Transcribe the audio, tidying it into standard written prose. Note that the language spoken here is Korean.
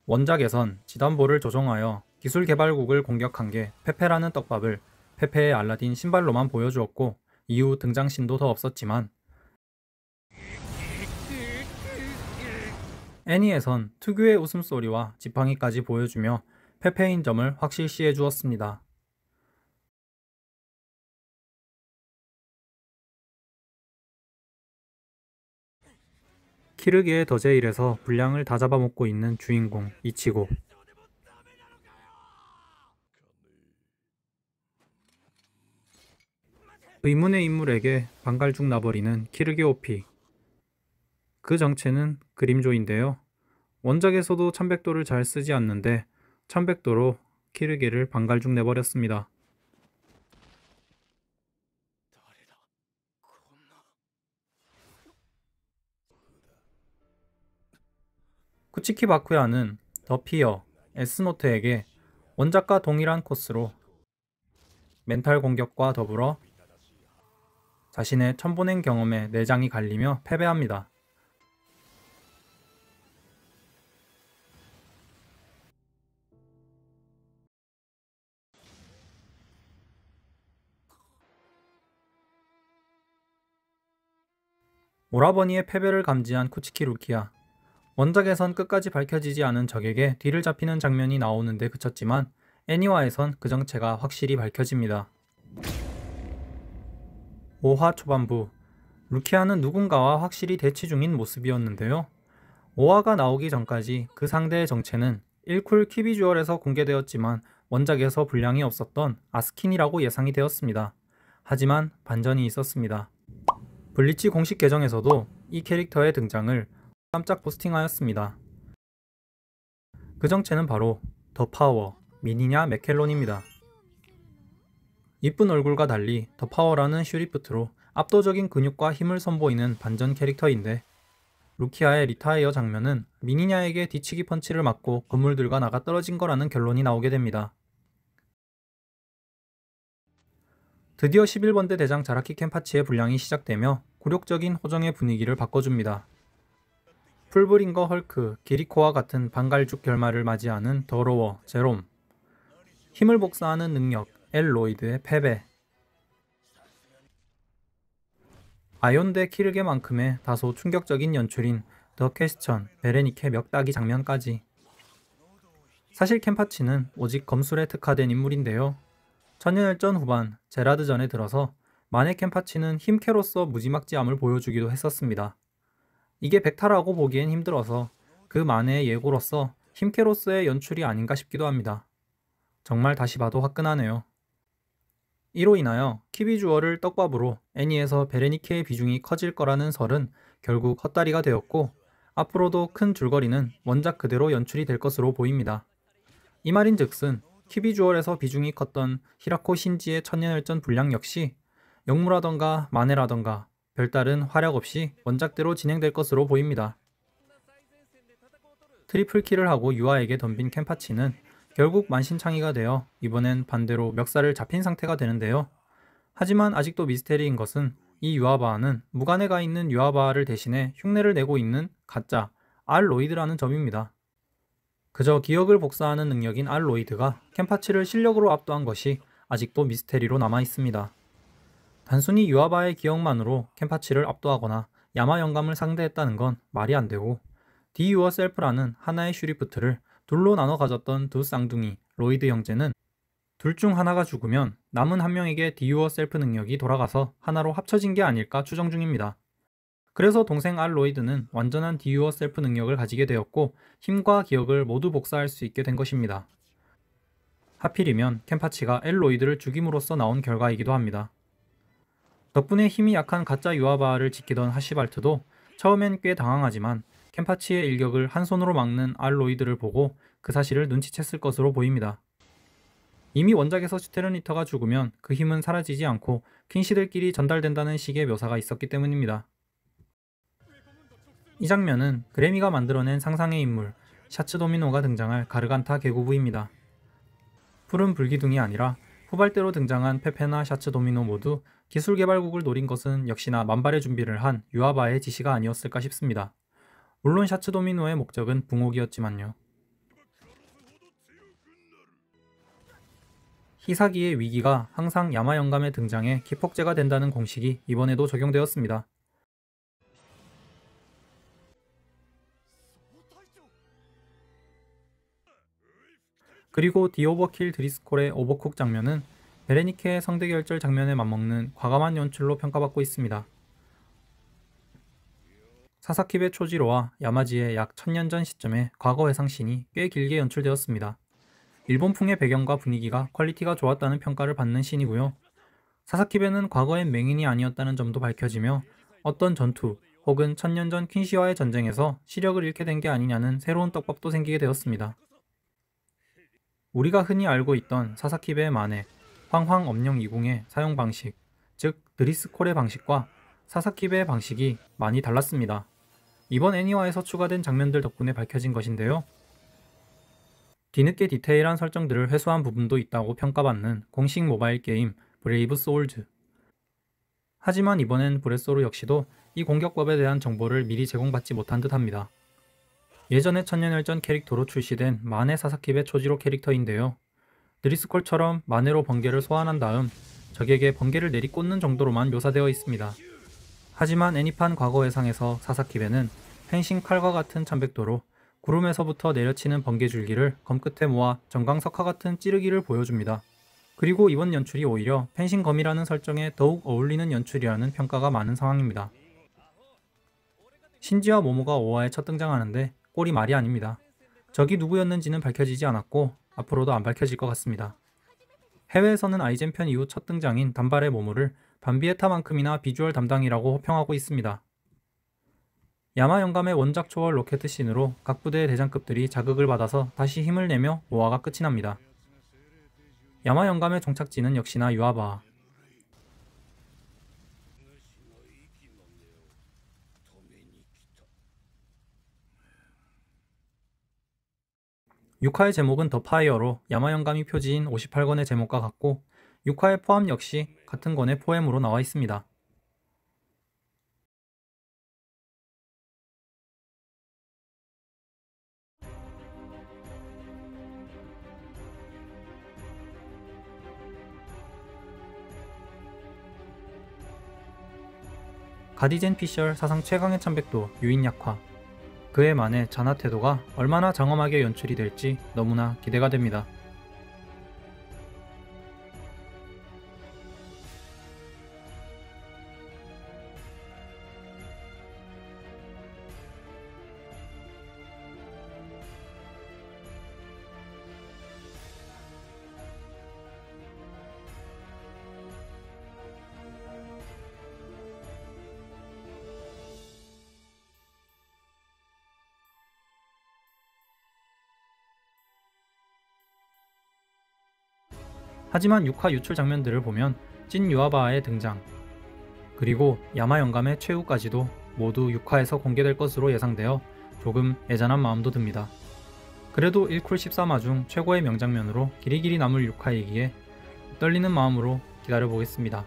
원작에선 지단보를 조종하여 기술 개발국을 공격한 게 페페라는 떡밥을 페페의 알라딘 신발로만 보여주었고 이후 등장신도 더 없었지만 애니에선 특유의 웃음소리와 지팡이까지 보여주며 페페인 점을 확실시해 주었습니다. 키르기의 더제일에서 분량을 다 잡아먹고 있는 주인공 이치고. 의문의 인물에게 반갈죽 나버리는 키르기 오피. 그 정체는 그림조인데요. 원작에서도 천백도를 잘 쓰지 않는데 천백도로 키르기를 반갈죽 내버렸습니다. 쿠치키 바쿠야는 더 피어, 에스노트에게 원작과 동일한 코스로 멘탈 공격과 더불어 자신의 천보냉 경험에 내장이 갈리며 패배합니다. 오라버니의 패배를 감지한 쿠치키 루키야. 원작에선 끝까지 밝혀지지 않은 적에게 뒤를 잡히는 장면이 나오는데 그쳤지만 애니화에선 그 정체가 확실히 밝혀집니다. 5화 초반부, 루키아는 누군가와 확실히 대치 중인 모습이었는데요. 5화가 나오기 전까지 그 상대의 정체는 1쿨 키비주얼에서 공개되었지만 원작에서 분량이 없었던 아스킨이라고 예상이 되었습니다. 하지만 반전이 있었습니다. 블리치 공식 계정에서도 이 캐릭터의 등장을 깜짝 포스팅하였습니다. 그 정체는 바로 더 파워, 미니냐 맥켈론입니다. 이쁜 얼굴과 달리 더 파워라는 슈리프트로 압도적인 근육과 힘을 선보이는 반전 캐릭터인데 루키아의 리타이어 장면은 미니냐에게 뒤치기 펀치를 맞고 건물들과 나가 떨어진 거라는 결론이 나오게 됩니다. 드디어 11번대 대장 자라키 켄파치의 분량이 시작되며 굴욕적인 호정의 분위기를 바꿔줍니다. 풀브링거 헐크, 기리코와 같은 반갈죽 결말을 맞이하는 더로워, 제롬, 힘을 복사하는 능력, 엘로이드의 패배, 아욘 대 키르게만큼의 다소 충격적인 연출인 더 퀘스천, 베레니케 멱따기 장면까지. 사실 켄파치는 오직 검술에 특화된 인물인데요. 천년열전 후반 제라드전에 들어서 만의 켄파치는 힘캐로서 무지막지함을 보여주기도 했었습니다. 이게 백타라고 보기엔 힘들어서 그 만의 예고로서 힘캐로서의 연출이 아닌가 싶기도 합니다. 정말 다시 봐도 화끈하네요. 이로 인하여 키비주얼을 떡밥으로 애니에서 베레니케의 비중이 커질 거라는 설은 결국 헛다리가 되었고 앞으로도 큰 줄거리는 원작 그대로 연출이 될 것으로 보입니다. 이 말인즉슨 키비주얼에서 비중이 컸던 히라코 신지의 천년열전 분량 역시 역무라던가 만해라던가 별다른 활약 없이 원작대로 진행될 것으로 보입니다. 트리플킬을 하고 유아에게 덤빈 켄파치는 결국 만신창이가 되어 이번엔 반대로 멱살을 잡힌 상태가 되는데요. 하지만 아직도 미스테리인 것은 이 유아바아는 무관해가 있는 유아바아를 대신해 흉내를 내고 있는 가짜 알로이드라는 점입니다. 그저 기억을 복사하는 능력인 알로이드가 켄파치를 실력으로 압도한 것이 아직도 미스테리로 남아있습니다. 단순히 유아바의 기억만으로 켄파치를 압도하거나 야마 영감을 상대했다는 건 말이 안 되고 디 유어 셀프라는 하나의 슈리프트를 둘로 나눠 가졌던 두 쌍둥이 로이드 형제는 둘 중 하나가 죽으면 남은 한 명에게 디 유어 셀프 능력이 돌아가서 하나로 합쳐진 게 아닐까 추정 중입니다. 그래서 동생 알로이드는 완전한 디 유어 셀프 능력을 가지게 되었고 힘과 기억을 모두 복사할 수 있게 된 것입니다. 하필이면 켄파치가 엘로이드를 죽임으로써 나온 결과이기도 합니다. 덕분에 힘이 약한 가짜 유아바아를 지키던 하시발트도 처음엔 꽤 당황하지만 켄파치의 일격을 한 손으로 막는 알로이드를 보고 그 사실을 눈치챘을 것으로 보입니다. 이미 원작에서 슈테르니터가 죽으면 그 힘은 사라지지 않고 퀸시들끼리 전달된다는 식의 묘사가 있었기 때문입니다. 이 장면은 그래미가 만들어낸 상상의 인물 샤츠 도미노가 등장할 가르간타 계구부입니다. 푸른 불기둥이 아니라 후발대로 등장한 페페나 샤츠 도미노 모두 기술 개발국을 노린 것은 역시나 만발의 준비를 한 유아바의 지시가 아니었을까 싶습니다. 물론 샤츠 도미노의 목적은 붕옥이었지만요. 히사기의 위기가 항상 야마 영감의 등장에 기폭제가 된다는 공식이 이번에도 적용되었습니다. 그리고 디오버킬 드리스콜의 오버쿡 장면은 베레니케의 성대결절 장면에 맞먹는 과감한 연출로 평가받고 있습니다. 사사키베 초지로와 야마지의 약 1000년 전 시점의 과거 회상씬이 꽤 길게 연출되었습니다. 일본풍의 배경과 분위기가 퀄리티가 좋았다는 평가를 받는 씬이고요. 사사키베는 과거엔 맹인이 아니었다는 점도 밝혀지며 어떤 전투 혹은 1000년 전 퀸시와의 전쟁에서 시력을 잃게 된 게 아니냐는 새로운 떡밥도 생기게 되었습니다. 우리가 흔히 알고 있던 사사키베의 만해, 황황 엄령 20의 사용 방식, 즉 드리스콜의 방식과 사사키베의 방식이 많이 달랐습니다. 이번 애니화에서 추가된 장면들 덕분에 밝혀진 것인데요. 뒤늦게 디테일한 설정들을 회수한 부분도 있다고 평가받는 공식 모바일 게임 브레이브 소울즈. 하지만 이번엔 브레소르 역시도 이 공격법에 대한 정보를 미리 제공받지 못한 듯합니다. 예전에 천년열전 캐릭터로 출시된 마네 사사키베 초지로 캐릭터인데요. 드리스콜처럼 마네로 번개를 소환한 다음 적에게 번개를 내리꽂는 정도로만 묘사되어 있습니다. 하지만 애니판 과거 회상에서 사사키베는 펜싱 칼과 같은 참백도로 구름에서부터 내려치는 번개줄기를 검끝에 모아 정강석화 같은 찌르기를 보여줍니다. 그리고 이번 연출이 오히려 펜싱검이라는 설정에 더욱 어울리는 연출이라는 평가가 많은 상황입니다. 신지와 모모가 5화에 첫 등장하는데 꼴이 말이 아닙니다. 적이 누구였는지는 밝혀지지 않았고 앞으로도 안 밝혀질 것 같습니다. 해외에서는 아이젠 편 이후 첫 등장인 단발의 모모를 반비에타만큼이나 비주얼 담당이라고 호평하고 있습니다. 야마 영감의 원작 초월 로켓 씬으로 각 부대의 대장급들이 자극을 받아서 다시 힘을 내며 5화가 끝이 납니다. 야마 영감의 종착지는 역시나 유아바하. 6화의 제목은 더 파이어로 야마 영감이 표지인 58권의 제목과 같고 6화의 포함 역시 같은 권의 포엠으로 나와 있습니다. 가디젠 피셜 사상 최강의 참백도 유인약화. 그의 만의 잔화 태도가 얼마나 장엄하게 연출이 될지 너무나 기대가 됩니다. 하지만 6화 유출 장면들을 보면 찐 유아바하의 등장, 그리고 야마 영감의 최후까지도 모두 6화에서 공개될 것으로 예상되어 조금 애잔한 마음도 듭니다. 그래도 1쿨 13화 중 최고의 명장면으로 길이길이 남을 6화이기에 떨리는 마음으로 기다려보겠습니다.